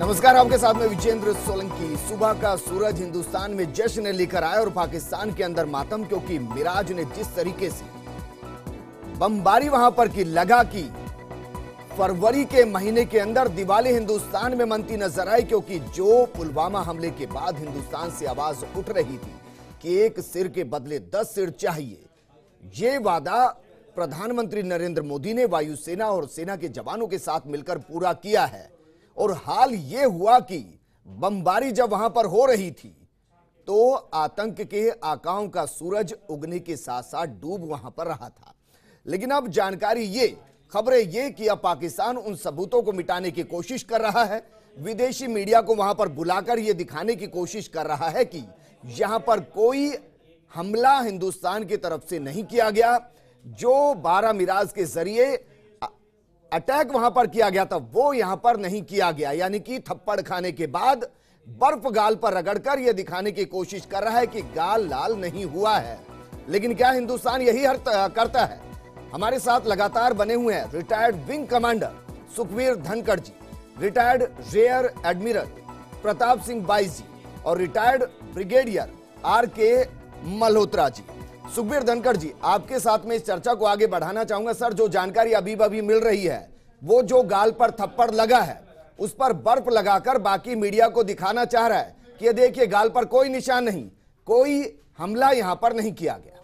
नमस्कार, आपके साथ में विजेंद्र सोलंकी। सुबह का सूरज हिंदुस्तान में जश्न लेकर आया और पाकिस्तान के अंदर मातम, क्योंकि मिराज ने जिस तरीके से बमबारी वहां पर की लगा कि फरवरी के महीने के अंदर दिवाली हिंदुस्तान में मनती नजर आई, क्योंकि जो पुलवामा हमले के बाद हिंदुस्तान से आवाज उठ रही थी कि एक सिर के बदले 10 सिर चाहिए, ये वादा प्रधानमंत्री नरेंद्र मोदी ने वायुसेना और सेना के जवानों के साथ मिलकर पूरा किया है। और हाल ये हुआ कि बमबारी जब वहां पर हो रही थी तो आतंक के आकाओं का सूरज उगने के साथ साथ डूब वहां पर रहा था। लेकिन अब जानकारी ये, खबरें ये कि अब पाकिस्तान उन सबूतों को मिटाने की कोशिश कर रहा है। विदेशी मीडिया को वहां पर बुलाकर यह दिखाने की कोशिश कर रहा है कि यहां पर कोई हमला हिंदुस्तान की तरफ से नहीं किया गया। जो 12 मिराज के जरिए अटैक वहां पर किया गया था वो यहां पर नहीं किया गया, यानी कि थप्पड़ खाने के बाद बर्फ गाल पर रगड़कर यह दिखाने की कोशिश कर रहा है कि गाल लाल नहीं हुआ है। लेकिन क्या हिंदुस्तान यही करता है? हमारे साथ लगातार बने हुए हैं retired wing commander Sukhvir Dhankhar ji, retired rear admiral Pratap Singh बाईजी और retired brigadier RK Malhotra ji. Sukhvir Dhankhar ji, आपके साथ में इस चर्चा को आगे बढ़ाना चाहूंगा। सर, जो जानकारी अभी मिल रही है वो जो गाल पर थप्पड़ लगा है उस पर बर्फ लगाकर बाकी मीडिया को दिखाना चाह रहा है कि ये देखिए गाल पर कोई निशान नहीं, कोई हमला यहां पर नहीं किया गया।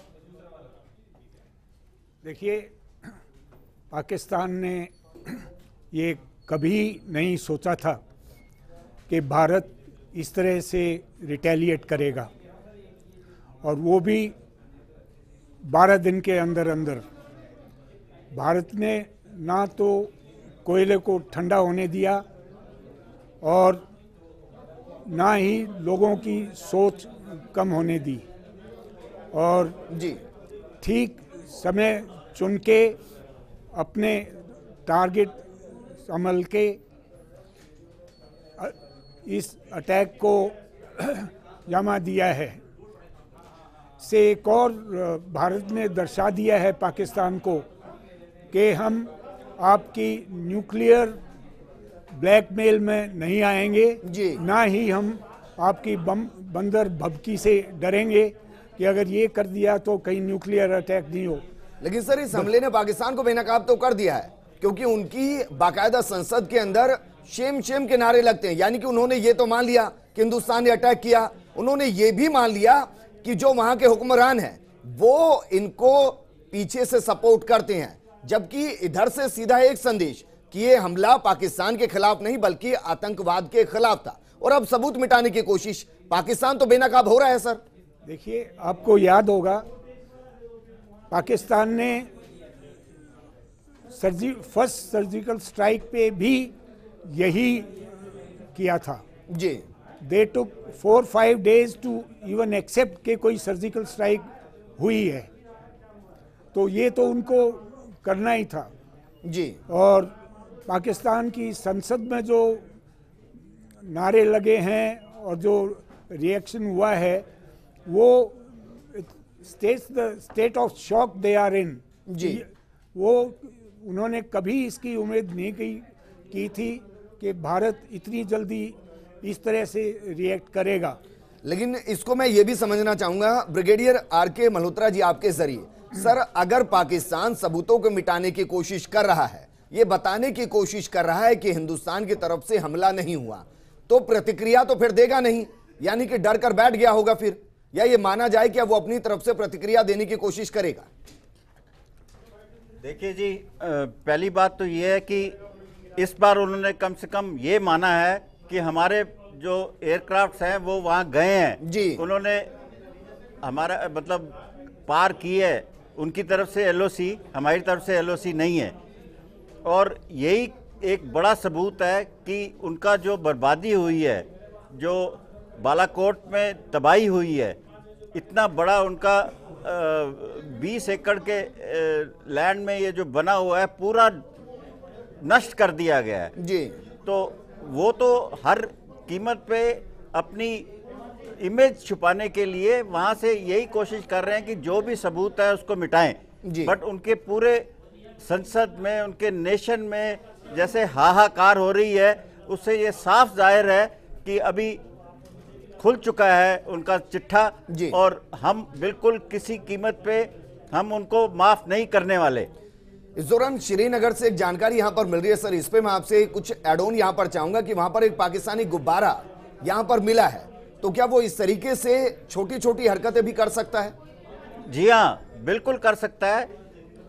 देखिए, पाकिस्तान ने ये कभी नहीं सोचा था कि भारत इस तरह से रिटेलिएट करेगा, और वो भी 12 दिन के अंदर अंदर। भारत ने ना तो कोयले को ठंडा होने दिया और ना ही लोगों की सोच कम होने दी, और जी ठीक समय चुन के अपने टारगेट संभल के इस अटैक को जमा दिया है। से एक और भारत ने दर्शा दिया है पाकिस्तान को कि हम आपकी न्यूक्लियर ब्लैकमेल में नहीं आएंगे जी, ना ही हम आपकी बंदर भभकी से डरेंगे कि अगर ये कर दिया तो कहीं न्यूक्लियर अटैक नहीं हो। लेकिन सर, इस हमले ने पाकिस्तान को बेनकाब तो कर दिया है, क्योंकि उनकी बाकायदा संसद के अंदर शेम शेम के नारे लगते हैं। यानी कि उन्होंने ये तो मान लिया कि हिंदुस्तान ने अटैक किया, उन्होंने ये भी मान लिया कि जो वहां के हुक्मरान हैं वो इनको पीछे से सपोर्ट करते हैं, जबकि इधर से सीधा एक संदेश कि ये हमला पाकिस्तान के खिलाफ नहीं बल्कि आतंकवाद के खिलाफ था, और अब सबूत मिटाने की कोशिश। पाकिस्तान तो बेनकाब हो रहा है। सर देखिए, आपको याद होगा पाकिस्तान ने फर्स्ट सर्जिकल स्ट्राइक पे भी यही किया था जी। They took 4-5 days to even accept कि कोई सर्जिकल स्ट्राइक हुई है, तो ये तो उनको करना ही था जी। और पाकिस्तान की संसद में जो नारे लगे हैं और जो रिएक्शन हुआ है वो state of shock they are in जी। वो उन्होंने कभी इसकी उम्मीद नहीं की थी कि भारत इतनी जल्दी इस तरह से रिएक्ट करेगा। लेकिन इसको मैं ये भी समझना चाहूंगा ब्रिगेडियर RK मल्होत्रा जी आपके जरिए, सर, अगर पाकिस्तान सबूतों को मिटाने की कोशिश कर रहा है, ये बताने की कोशिश कर रहा है कि हिंदुस्तान की तरफ से हमला नहीं हुआ, तो प्रतिक्रिया तो फिर देगा नहीं, यानी कि डर कर बैठ गया होगा फिर, या ये माना जाए कि वो अपनी तरफ से प्रतिक्रिया देने की कोशिश करेगा? देखिए जी, पहली बात तो ये है कि इस बार उन्होंने कम से कम ये माना है कि हमारे जो एयरक्राफ्ट्स हैं वो वहाँ गए हैं जी। उन्होंने हमारा मतलब पार की है, उनकी तरफ से LOC, हमारी तरफ से LOC नहीं है। और यही एक बड़ा सबूत है कि उनका जो बर्बादी हुई है, जो बालाकोट में तबाही हुई है, इतना बड़ा उनका 20 एकड़ के लैंड में ये जो बना हुआ है पूरा नष्ट कर दिया गया है जी। तो वो तो हर कीमत पे अपनी इमेज छुपाने के लिए वहां से यही कोशिश कर रहे हैं कि जो भी सबूत है उसको मिटाएं। बट उनके पूरे संसद में, उनके नेशन में जैसे हाहाकार हो रही है, उससे ये साफ जाहिर है कि अभी खुल चुका है उनका चिट्ठा, और हम बिल्कुल किसी कीमत पे हम उनको माफ नहीं करने वाले। इस दौरान श्रीनगर से एक जानकारी यहां पर मिल रही है सर, इस पे मैं आपसे कुछ एड ऑन यहां पर चाहूंगा कि वहां पर एक पाकिस्तानी गुब्बारा यहां पर मिला है, तो क्या वो इस तरीके से छोटी छोटी हरकतें भी कर सकता है? जी हाँ, बिल्कुल कर सकता है।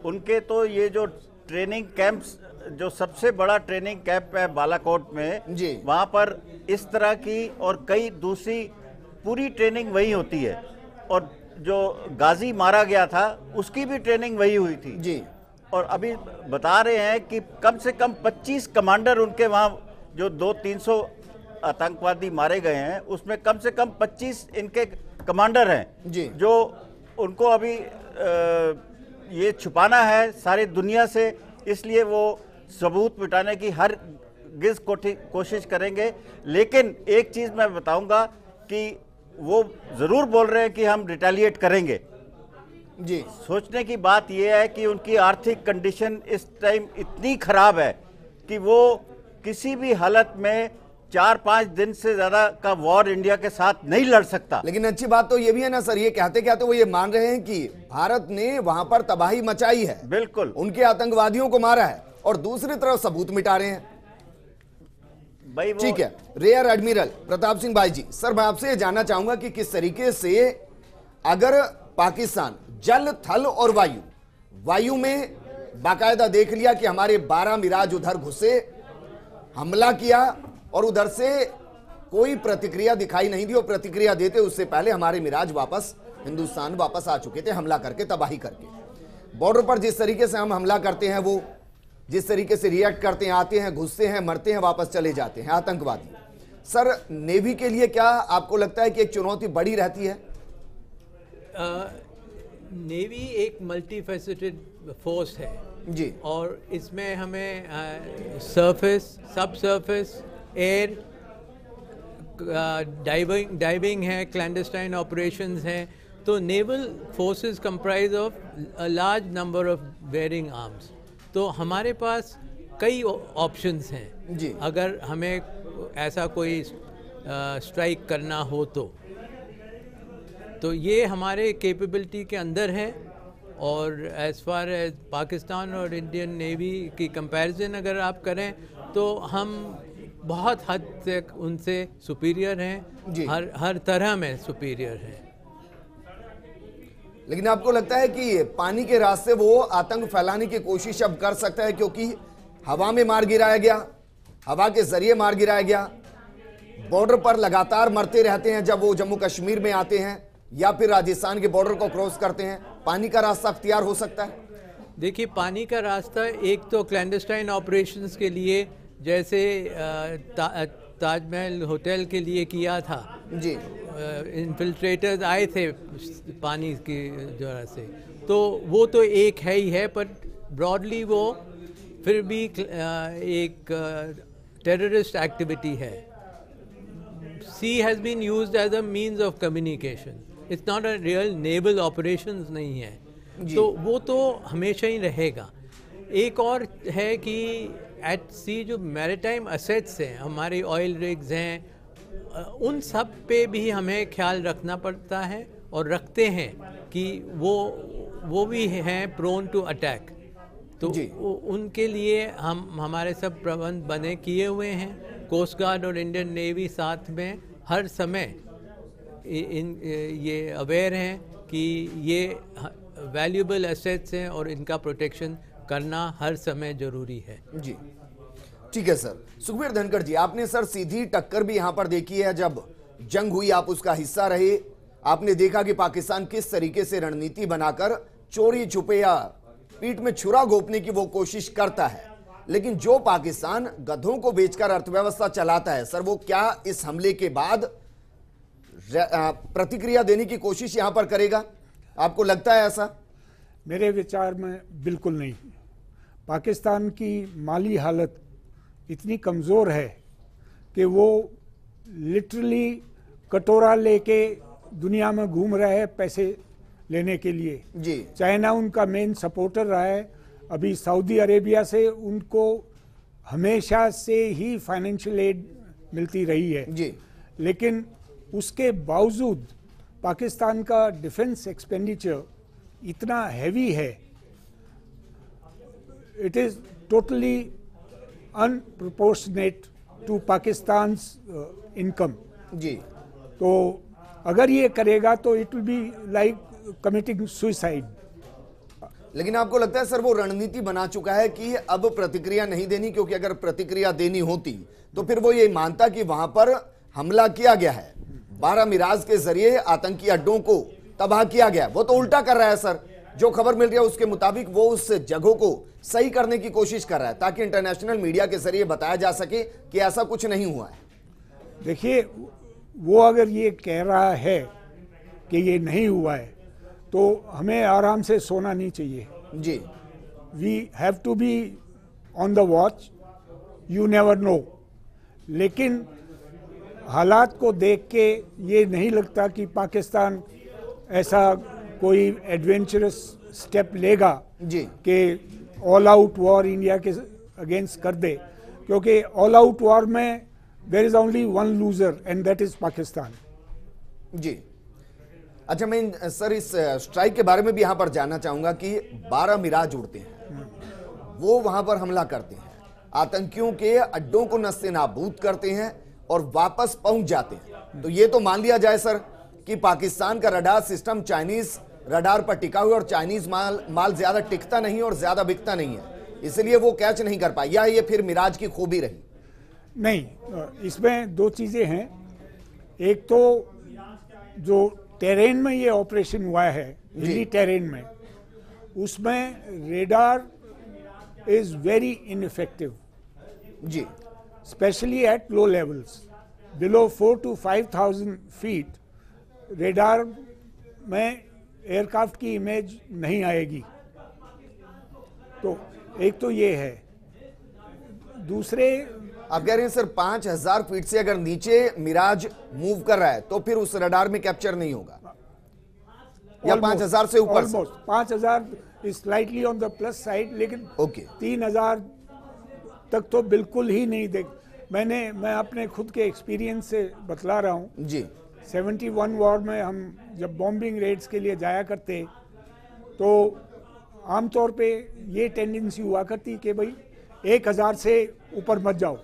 उनके तो ये जो ट्रेनिंग कैंप्स, जो सबसे बड़ा ट्रेनिंग कैंप है बालाकोट में जी, वहाँ पर इस तरह की और कई दूसरी पूरी ट्रेनिंग वही होती है, और जो गाजी मारा गया था उसकी भी ट्रेनिंग वही हुई थी जी। और अभी बता रहे हैं कि कम से कम 25 कमांडर उनके वहाँ, जो 200-300 आतंकवादी मारे गए हैं उसमें कम से कम 25 इनके कमांडर हैं जी, जो उनको अभी ये छुपाना है सारी दुनिया से, इसलिए वो सबूत मिटाने की हर गिज कोशिश करेंगे। लेकिन एक चीज़ मैं बताऊंगा कि वो ज़रूर बोल रहे हैं कि हम रिटेलिएट करेंगे जी। सोचने की बात यह है कि उनकी आर्थिक कंडीशन इस टाइम इतनी खराब है कि वो किसी भी हालत में 4-5 दिन से ज्यादा का वॉर इंडिया के साथ नहीं लड़ सकता। लेकिन अच्छी बात तो ये भी है ना सर, ये कहते कहते वो ये मान रहे हैं कि भारत ने वहां पर तबाही मचाई है, बिल्कुल उनके आतंकवादियों को मारा है, और दूसरी तरफ सबूत मिटा रहे हैं। भाई ठीक है, रेयर एडमिरल प्रताप सिंह भाई जी, सर मैं आपसे जानना चाहूंगा कि किस तरीके से अगर पाकिस्तान जल, थल और वायु में बाकायदा देख लिया कि हमारे 12 मिराज उधर घुसे, हमला किया और उधर से कोई प्रतिक्रिया दिखाई नहीं दी, और प्रतिक्रिया देते उससे पहले हमारे मिराज वापस हिंदुस्तान वापस आ चुके थे हमला करके, तबाही करके। बॉर्डर पर जिस तरीके से हम हमला करते हैं, वो जिस तरीके से रिएक्ट करते हैं, आते हैं, घुसते हैं, मरते हैं, वापस चले जाते हैं आतंकवादी। सर नेवी के लिए क्या आपको लगता है कि एक चुनौती बड़ी रहती है? नेवी एक मल्टीफेसेटेड फोर्स है जी, और इसमें हमें सरफेस, सब सरफेस, एयर, डाइविंग है, क्लैंडस्टाइन ऑपरेशंस हैं। तो naval forces comprise of a large number of wearing arms. तो हमारे पास कई ऑप्शंस हैं जी। अगर हमें ऐसा कोई स्ट्राइक करना हो तो ये हमारे कैपेबिलिटी के अंदर है। और एज़ फार एज पाकिस्तान और इंडियन नेवी की कंपैरिजन अगर आप करें तो हम बहुत हद तक उनसे सुपीरियर हैं, हर तरह में सुपीरियर हैं। लेकिन आपको लगता है कि पानी के रास्ते वो आतंक फैलाने की कोशिश अब कर सकता है, क्योंकि हवा में मार गिराया गया, हवा के जरिए मार गिराया गया, बॉर्डर पर लगातार मरते रहते हैं जब वो जम्मू कश्मीर में आते हैं या फिर राजस्थान के बॉर्डर को क्रॉस करते हैं, पानी का रास्ता अख्तियार हो सकता है? देखिए, पानी का रास्ता एक तो क्लैंडस्टाइन ऑपरेशंस के लिए, जैसे ताजमहल होटल के लिए किया था जी, इन्फिल्ट्रेटर्स आए थे पानी की जगह से, तो वो तो एक है ही है, पर ब्रॉडली वो फिर भी एक टेररिस्ट एक्टिविटी है। Sea has been used as a means of communication, it's not a real naval operations नहीं है, तो वो तो हमेशा ही रहेगा। एक और है कि एट सी जो मैरीटाइम एसेट्स हैं, हमारी ऑयल रिग्स हैं, उन सब पे भी हमें ख्याल रखना पड़ता है और रखते हैं कि वो भी हैं प्रोन टू अटैक। तो उनके लिए हमारे सब प्रबंध बने किए हुए हैं। कोस्ट गार्ड और इंडियन नेवी साथ में हर समय ये अवेयर हैं कि ये वैल्यूएबल एसेट्स हैं और इनका प्रोटेक्शन करना हर समय जरूरी है। जी ठीक है सर। सुखबीर धनखड़ जी, आपने सर सीधी टक्कर भी यहां पर देखी है, जब जंग हुई आप उसका हिस्सा रहे, आपने देखा कि पाकिस्तान किस तरीके से रणनीति बनाकर चोरी छुपे या पीठ में छुरा घोंपने की वो कोशिश करता है, लेकिन जो पाकिस्तान गधों को बेचकर अर्थव्यवस्था चलाता है, सर वो क्या इस हमले के बाद प्रतिक्रिया देने की कोशिश यहां पर करेगा? आपको लगता है ऐसा? मेरे विचार में बिल्कुल नहीं। पाकिस्तान की माली हालत इतनी कमज़ोर है कि वो लिटरली कटोरा लेके दुनिया में घूम रहा है पैसे लेने के लिए। जी, चाइना उनका मेन सपोर्टर रहा है। अभी सऊदी अरेबिया से उनको हमेशा से ही फाइनेंशियल एड मिलती रही है जी लेकिन उसके बावजूद पाकिस्तान का डिफेंस एक्सपेंडिचर इतना हैवी है, it is totally unproportionate to Pakistan income. जी तो अगर ये करेगा तो it will be like committing suicide. लेकिन आपको लगता है सर वो रणनीति बना चुका है कि अब प्रतिक्रिया नहीं देनी, क्योंकि अगर प्रतिक्रिया देनी होती तो फिर वो ये मानता कि वहां पर हमला किया गया है, 12 मिराज के जरिए आतंकी अड्डों को तबाह किया गया। वो तो उल्टा कर रहा है सर, जो खबर मिल रही है उसके मुताबिक वो उस जगहों को सही करने की कोशिश कर रहा है ताकि इंटरनेशनल मीडिया के जरिए बताया जा सके कि ऐसा कुछ नहीं हुआ है। देखिए, वो अगर ये कह रहा है कि ये नहीं हुआ है तो हमें आराम से सोना नहीं चाहिए। जी we have to be on the watch, you never know. लेकिन हालात को देख के ये नहीं लगता कि पाकिस्तान ऐसा कोई एडवेंचरस स्टेप लेगा जी कि ऑल आउट वॉर इंडिया के अगेंस्ट कर दे, क्योंकि ऑल आउट वॉर में there is only one loser and that is Pakistan. जी अच्छा, मैं सर इस स्ट्राइक के बारे में भी यहां पर जानना चाहूंगा कि 12 मिराज उड़ते हैं, वो वहां पर हमला करते हैं, आतंकियों के अड्डों को नस्ते नाबूद करते हैं और वापस पहुंच जाते हैं। तो ये तो मान लिया जाए सर कि पाकिस्तान का रडार सिस्टम चाइनीज रडार पर टिका हुआ और चाइनीज माल ज्यादा टिकता नहीं और ज्यादा बिकता नहीं है, इसलिए वो कैच नहीं कर पाया, ये फिर मिराज की खूबी रही? नहीं, इसमें दो चीजें हैं। एक तो जो टेरेन में ये ऑपरेशन हुआ है, हिली टेरेन में, उसमें रेडार इज वेरी इनइफेक्टिव जी, specially at low levels below 4 to 5,000 feet. Radar में एयरक्राफ्ट की इमेज नहीं आएगी। तो एक तो ये है। दूसरे, आप कह रहे हैं सर 5,000 फीट से अगर नीचे मिराज मूव कर रहा है तो फिर उस रडार में कैप्चर नहीं होगा, या 5,000 से ऊपर? Almost 5,000 is slightly on the plus side, लेकिन ओके 3,000 तक तो बिल्कुल ही नहीं देख। मैं अपने खुद के एक्सपीरियंस से बतला रहा हूँ जी। 71 वॉर में हम जब बॉम्बिंग रेड्स के लिए जाया करते तो आमतौर पे ये टेंडेंसी हुआ करती कि भाई 1,000 से ऊपर मत जाओ,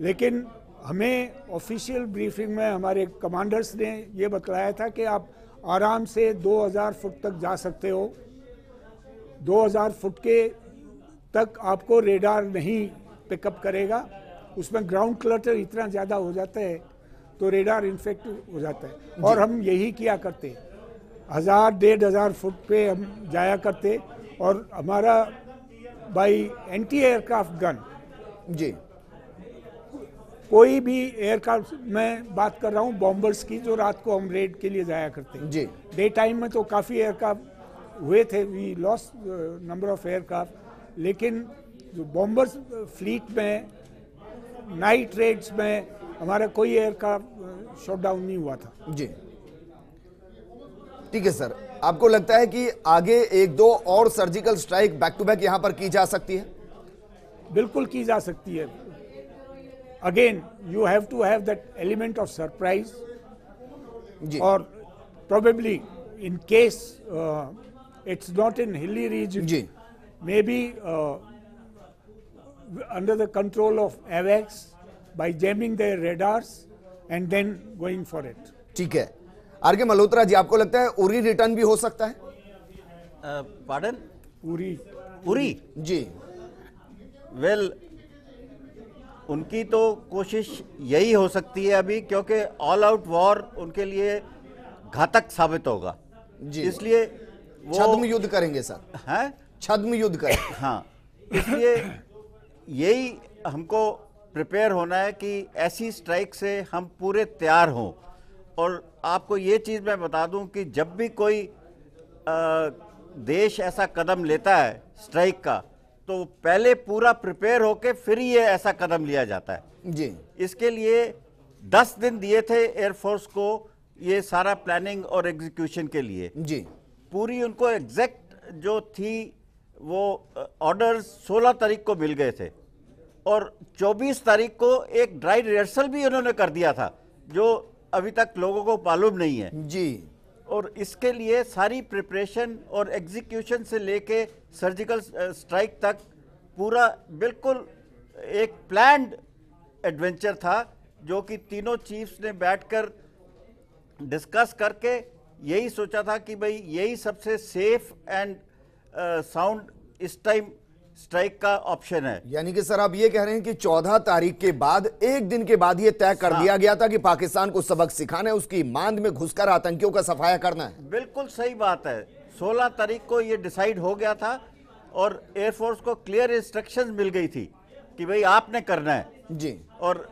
लेकिन हमें ऑफिशियल ब्रीफिंग में हमारे कमांडर्स ने ये बतलाया था कि आप आराम से 2,000 फुट तक जा सकते हो। 2,000 फुट के तक आपको रेडार नहीं पिकअप करेगा, उसमें ग्राउंड क्लटर इतना ज़्यादा हो जाता है तो रेडार इन्फेक्ट हो जाता है। और हम यही किया करते, 1,000-1,500 फुट पे हम जाया करते और हमारा बाई एंटी एयरक्राफ्ट गन, जी कोई भी एयरक्राफ्ट, मैं बात कर रहा हूँ बॉम्बर्स की, जो रात को हम रेड के लिए जाया करते हैं। जी डे टाइम में तो काफ़ी एयरक्राफ्ट हुए थे, we lost number of aircraft, लेकिन जो बॉम्बर्स फ्लीट में नाइट रेड्स में हमारा कोई एयरक्राफ्ट शॉट डाउन नहीं हुआ था। जी ठीक है सर, आपको लगता है कि आगे 1-2 और surgical strike back to back यहां पर की जा सकती है? बिल्कुल की जा सकती है। Again you have to have that element of surprise, जी और probably in case it's not in hilly region, जी may be under the control of AWACS by jamming their radars and then going for it. ठीक है। Are के मल्होत्रा जी, आपको लगता है Uri return भी हो सकता है? पार्डन? उरी जी वेल, उनकी तो कोशिश यही हो सकती है अभी, क्योंकि ऑल आउट वॉर उनके लिए घातक साबित होगा जी, इसलिए वो छद्म युद्ध करेंगे सर, हैं, छद्म युद्ध करेंगे। हाँ, इसलिए यही हमको प्रिपेयर होना है कि ऐसी स्ट्राइक से हम पूरे तैयार हों। और आपको ये चीज़ मैं बता दूं कि जब भी कोई देश ऐसा कदम लेता है स्ट्राइक का, तो पहले पूरा प्रिपेयर होके फिर ये ऐसा कदम लिया जाता है। जी इसके लिए 10 दिन दिए थे एयरफोर्स को, ये सारा प्लानिंग और एग्जीक्यूशन के लिए। जी पूरी उनको एग्जैक्ट जो थी वो ऑर्डर्स 16 तारीख को मिल गए थे और 24 तारीख को एक ड्राई रिहर्सल भी उन्होंने कर दिया था, जो अभी तक लोगों को मालूम नहीं है जी। और इसके लिए सारी प्रिपरेशन और एग्जीक्यूशन से लेके सर्जिकल स्ट्राइक तक पूरा बिल्कुल एक प्लान्ड एडवेंचर था, जो कि तीनों चीफ्स ने बैठकर डिस्कस करके यही सोचा था कि भाई यही सबसे सेफ एंड साउंड इस टाइम स्ट्राइक का ऑप्शन है। यानी कि सर आप ये कह रहे हैं कि 14 तारीख के बाद एक दिन के बाद ये तय कर दिया गया था कि पाकिस्तान को सबक सिखाना है, उसकी मांद में घुसकर आतंकियों का सफाया करना है। बिल्कुल सही बात है। 16 तारीख को ये डिसाइड हो गया था और एयरफोर्स को क्लियर इंस्ट्रक्शंस मिल गई थी कि भाई आपने करना है जी। और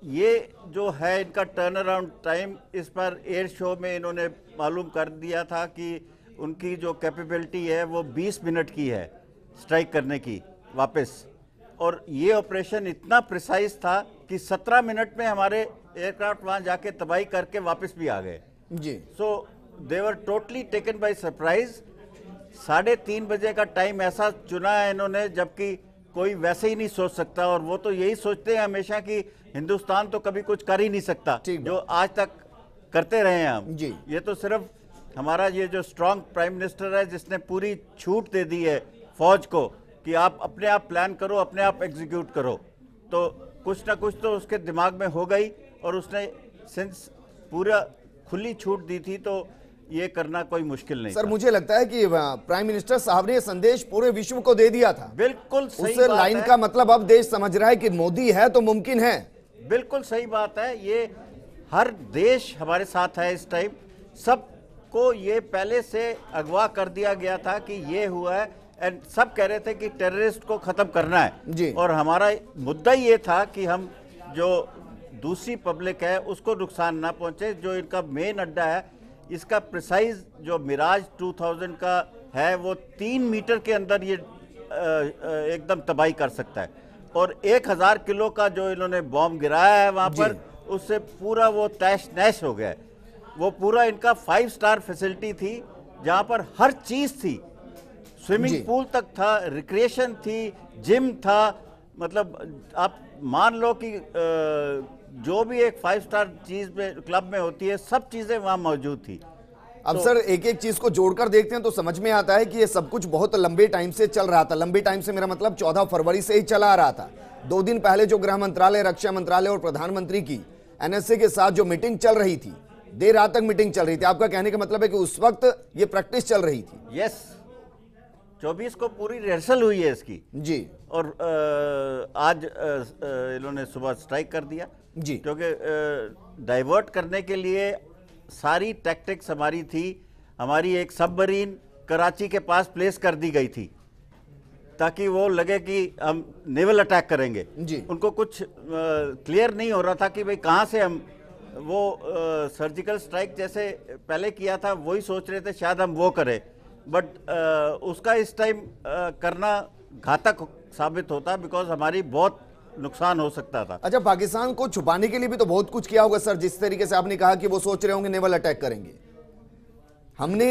ये जो है इनका टर्न अराउंड टाइम, इस पर एयर शो में इन्होंने मालूम कर दिया था कि उनकी जो कैपेबिलिटी है वो 20 मिनट की है स्ट्राइक करने की वापस, और ये ऑपरेशन इतना प्रिसाइज था कि 17 मिनट में हमारे एयरक्राफ्ट वहाँ जाके तबाही करके वापस भी आ गए जी। So they were totally taken by surprise. 3:30 बजे का टाइम ऐसा चुना है इन्होंने जबकि कोई वैसे ही नहीं सोच सकता, और वो तो यही सोचते हैं हमेशा कि हिंदुस्तान तो कभी कुछ कर ही नहीं सकता जो आज तक करते रहे हैं हम जी। ये तो सिर्फ हमारा ये जो स्ट्रांग प्राइम मिनिस्टर है जिसने पूरी छूट दे दी है फौज को कि आप अपने आप प्लान करो, अपने आप एग्जीक्यूट करो, तो कुछ ना कुछ तो उसके दिमाग में हो गई और उसने सिंस पूरा खुली छूट दी थी तो ये करना कोई मुश्किल नहीं सर था। मुझे लगता है कि प्राइम मिनिस्टर साहब ने संदेश पूरे विश्व को दे दिया था। बिल्कुल सही उस बात लाइन है। का मतलब अब देश समझ रहा है कि मोदी है तो मुमकिन है। बिल्कुल सही बात है। ये हर देश हमारे साथ है इस टाइम, सबको ये पहले से अगवा कर दिया गया था कि ये हुआ है एंड सब कह रहे थे कि टेररिस्ट को खत्म करना है जी। और हमारा मुद्दा ये था कि हम जो दूसरी पब्लिक है उसको नुकसान ना पहुंचे। जो इनका मेन अड्डा है इसका प्रिसाइज जो मिराज 2000 का है वो 3 मीटर के अंदर ये एकदम तबाही कर सकता है, और 1000 किलो का जो इन्होंने बॉम्ब गिराया है वहाँ पर उससे पूरा वो तैश नैश हो गया है। वो पूरा इनका 5 स्टार फैसिलिटी थी जहाँ पर हर चीज़ थी, स्विमिंग पूल तक था, रिक्रिएशन थी, जिम था, मतलब आप मान लो कि जो भी एक 5 स्टार चीज में क्लब में होती है सब चीजें वहां मौजूद थी। अब सर एक एक चीज को जोड़कर देखते हैं तो समझ में आता है कि ये सब कुछ बहुत लंबे टाइम से चल रहा था। लंबे टाइम से मेरा मतलब 14 फरवरी से ही चला आ रहा था। 2 दिन पहले जो गृह मंत्रालय, रक्षा मंत्रालय और प्रधानमंत्री की एनएसए के साथ जो मीटिंग चल रही थी, देर रात तक मीटिंग चल रही थी। आपका कहने का मतलब है कि उस वक्त ये प्रैक्टिस चल रही थी। यस, 24 को पूरी रिहर्सल हुई है इसकी जी। और आज इन्होंने सुबह स्ट्राइक कर दिया जी। क्योंकि डाइवर्ट करने के लिए सारी टैक्टिक्स हमारी थी। हमारी एक सबमरीन कराची के पास प्लेस कर दी गई थी ताकि वो लगे कि हम नेवल अटैक करेंगे जी। उनको कुछ क्लियर नहीं हो रहा था कि भाई कहाँ से हम वो सर्जिकल स्ट्राइक जैसे पहले किया था वही सोच रहे थे शायद हम वो करें, बट उसका इस टाइम करना घातक साबित होता बिकॉज हमारी बहुत नुकसान हो सकता था। अच्छा, पाकिस्तान को छुपाने के लिए भी तो बहुत कुछ किया होगा सर। जिस तरीके से आपने कहा कि वो सोच रहे होंगे नेवल अटैक करेंगे, हमने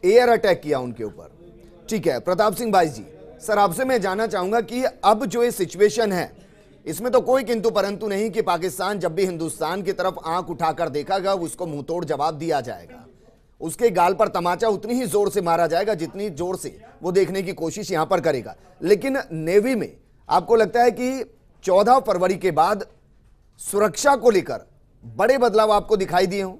एयर अटैक किया उनके ऊपर, ठीक है। प्रताप सिंह भाई जी, सर आपसे मैं जानना चाहूंगा कि अब जो ये सिचुएशन है इसमें तो कोई किंतु परंतु नहीं कि पाकिस्तान जब भी हिंदुस्तान की तरफ आंख उठाकर देखेगा उसको मुंहतोड़ जवाब दिया जाएगा, उसके गाल पर तमाचा उतनी ही जोर से मारा जाएगा जितनी जोर से वो देखने की कोशिश यहां पर करेगा। लेकिन नेवी में आपको लगता है कि 14 फरवरी के बाद सुरक्षा को लेकर बड़े बदलाव आपको दिखाई दिए हों?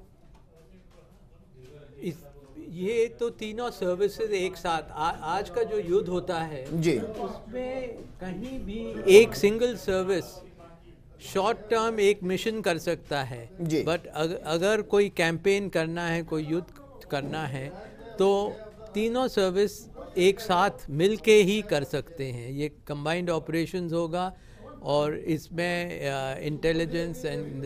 ये तो तीनों सर्विसेज एक साथ आज का जो युद्ध होता है जी, उसमें कहीं भी एक सिंगल सर्विस शॉर्ट टर्म एक मिशन कर सकता है, बट अगर कोई कैंपेन करना है, कोई युद्ध करना है तो तीनों सर्विस एक साथ मिलके ही कर सकते हैं। ये कंबाइंड ऑपरेशंस होगा और इसमें इंटेलिजेंस एंड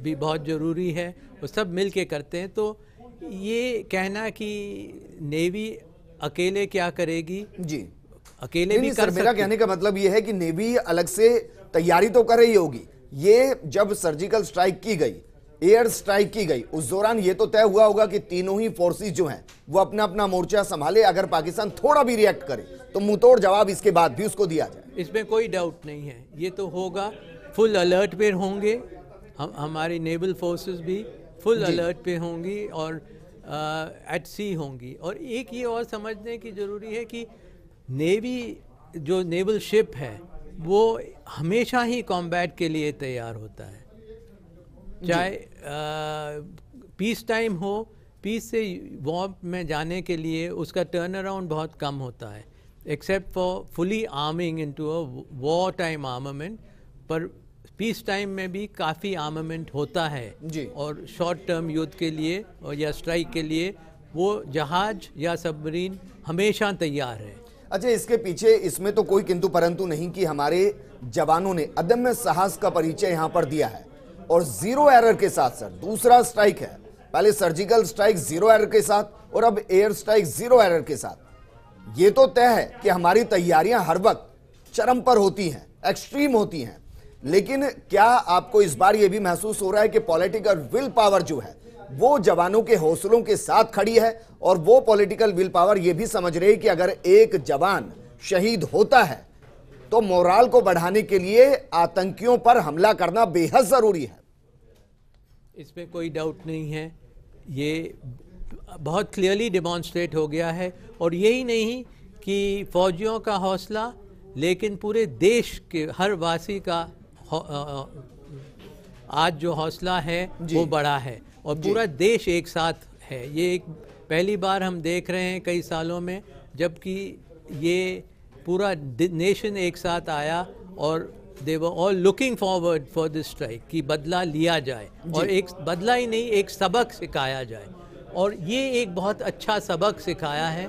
भी बहुत ज़रूरी है, वो सब मिलके करते हैं। तो ये कहना कि नेवी अकेले क्या करेगी, जी अकेले भी कर सकती। मेरा कहने का मतलब ये है कि नेवी अलग से तैयारी तो कर रही होगी। ये जब सर्जिकल स्ट्राइक की गई, एयर स्ट्राइक की गई, उस दौरान ये तो तय हुआ होगा कि तीनों ही फोर्सेस जो हैं वो अपना अपना मोर्चा संभाले। अगर पाकिस्तान थोड़ा भी रिएक्ट करे तो मुंहतोड़ जवाब इसके बाद भी उसको दिया जाए। इसमें कोई डाउट नहीं है, ये तो होगा। फुल अलर्ट पे होंगे हमारी नेवल फोर्सेस भी फुल अलर्ट पे होंगी और एट सी होंगी। और एक ये और समझने की ज़रूरी है कि नेवी जो नेवल शिप है वो हमेशा ही कॉम्बैट के लिए तैयार होता है, चाहे पीस टाइम हो। पीस से वॉर में जाने के लिए उसका टर्न अराउंड बहुत कम होता है, except for fully arming into a war time armament. पर पीस टाइम में भी काफ़ी आर्मामेंट होता है जी। और शॉर्ट टर्म युद्ध के लिए और या स्ट्राइक के लिए वो जहाज या सबमरीन हमेशा तैयार है। अच्छा, इसके पीछे इसमें तो कोई किंतु परंतु नहीं कि हमारे जवानों ने अदम्य साहस का परिचय यहां पर दिया है और जीरो एरर के साथ सर दूसरा स्ट्राइक है। पहले सर्जिकल स्ट्राइक जीरो एरर के साथ और अब एयर स्ट्राइक जीरो एरर के साथ। ये तो तय है कि हमारी तैयारियां हर वक्त चरम पर होती हैं, एक्सट्रीम होती हैं, लेकिन क्या आपको इस बार यह भी महसूस हो रहा है कि पॉलिटिकल विल पावर जो है वो जवानों के हौसलों के साथ खड़ी है और वो पॉलिटिकल विल पावर ये भी समझ रही है कि अगर एक जवान शहीद होता है तो मोराल को बढ़ाने के लिए आतंकियों पर हमला करना बेहद जरूरी है? इसमें कोई डाउट नहीं है, ये बहुत क्लियरली डेमॉन्स्ट्रेट हो गया है। और यही नहीं कि फौजियों का हौसला, लेकिन पूरे देश के हर वासी का आज जो हौसला है वो बड़ा है और पूरा देश एक साथ है। ये एक पहली बार हम देख रहे हैं कई सालों में, जबकि ये पूरा नेशन एक साथ आया और they were all looking forward for this strike कि बदला लिया जाए और एक बदला ही नहीं, एक सबक सिखाया जाए। और ये एक बहुत अच्छा सबक सिखाया है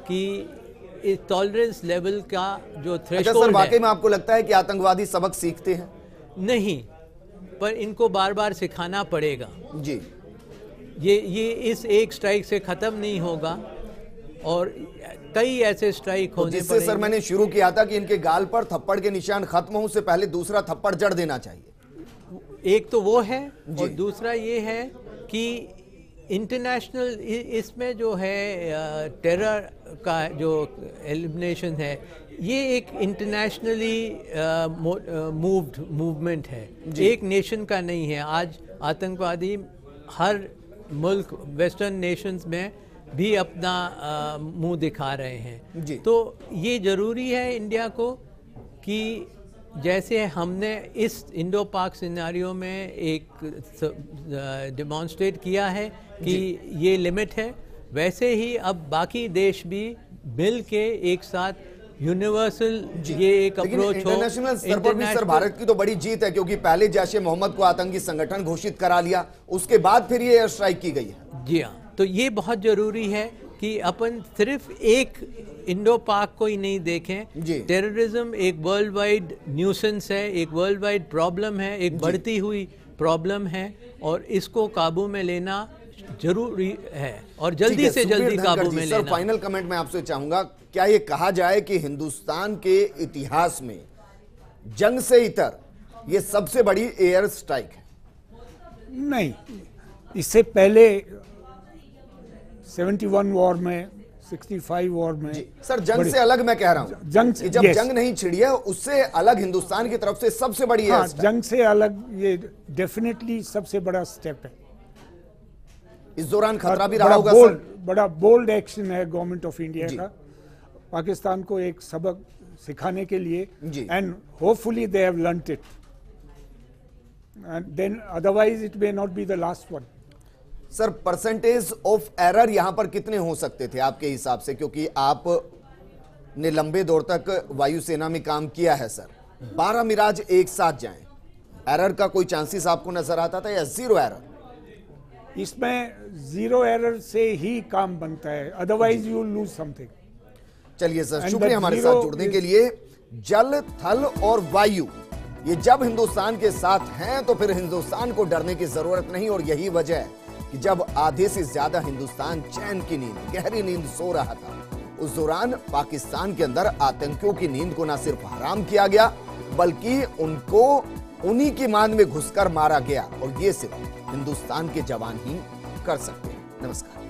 कि टॉलरेंस लेवल का जो थ्रेशोल्ड है। वाकई में आपको लगता है कि आतंकवादी सबक सीखते हैं? नहीं, पर इनको बार बार सिखाना पड़ेगा जी। ये इस एक स्ट्राइक से ख़त्म नहीं होगा और कई ऐसे स्ट्राइक होने जिससे सर मैंने शुरू किया था कि इनके गाल पर थप्पड़ के निशान खत्म हो उससे पहले दूसरा थप्पड़ जड़ देना चाहिए। एक तो वो है और दूसरा ये है कि इंटरनेशनल इसमें जो है टेरर का जो एलिमिनेशन है ये एक इंटरनेशनली मूवमेंट है, एक नेशन का नहीं है। आज आतंकवादी हर मुल्क वेस्टर्न नेशंस में भी अपना मुंह दिखा रहे हैं जी। तो ये ज़रूरी है इंडिया को कि जैसे हमने इस इंडो पाक सिनेरियो में एक डेमॉन्स्ट्रेट किया है कि ये लिमिट है, वैसे ही अब बाकी देश भी मिल के एक साथ यूनिवर्सल ये एक अप्रोच हो। इंटरनेशनल स्तर पर भी सर भारत की तो बड़ी जीत है, क्योंकि पहले जैश ए मोहम्मद को आतंकी संगठन घोषित करा लिया, उसके बाद फिर ये एयर स्ट्राइक की गई है। जी हाँ, तो ये बहुत जरूरी है कि अपन सिर्फ एक इंडो पाक को ही नहीं देखें। टेररिज्म एक वर्ल्ड वाइड न्यूसेंस है, एक वर्ल्ड वाइड प्रॉब्लम है, एक बढ़ती हुई प्रॉब्लम है और इसको काबू में लेना जरूरी है और जल्दी से जल्दी काबू में लेना। सर फाइनल कमेंट मैं आपसे चाहूंगा, क्या ये कहा जाए कि हिंदुस्तान के इतिहास में जंग से इतर ये सबसे बड़ी एयर स्ट्राइक है? नहीं, इससे पहले 71 वॉर में, 65 वॉर में सर जंग से अलग मैं कह रहा हूं, जंग से, जब जंग नहीं छिड़ी है उससे अलग हिंदुस्तान की तरफ से सबसे बड़ी एयर स्ट्राइक। जंग से अलग ये डेफिनेटली सबसे बड़ा स्टेप है। इस दौरान खतरा भी रहा होगा सर? बड़ा बोल्ड एक्शन है गवर्नमेंट ऑफ इंडिया का पाकिस्तान को एक सबक सिखाने के लिए, and hopefully they have learned it and then otherwise it may not be the last one. Sir percentage of error यहां पर कितने हो सकते थे आपके हिसाब से, क्योंकि आप ने लंबे दौर तक वायुसेना में काम किया है सर, 12 मिराज एक साथ जाएं, एरर का कोई चांसेस आपको नजर आता था या जीरो एरर? इसमें जीरो एरर से ही काम बनता है, अदरवाइज यू लूज समथिंग। चलिए सर, शुक्रिया हमारे साथ जुड़ने के लिए। जल, थल और वायु ये जब हिंदुस्तान के साथ हैं तो फिर हिंदुस्तान को डरने की जरूरत नहीं, और यही वजह है कि जब आधे से ज्यादा हिंदुस्तान चैन की नींद, गहरी नींद सो रहा था, उस दौरान पाकिस्तान के अंदर आतंकियों की नींद को न सिर्फ हराम किया गया बल्कि उनको उन्हीं की मान में घुसकर मारा गया, और ये सिर्फ हिंदुस्तान के जवान ही कर सकते हैं। नमस्कार।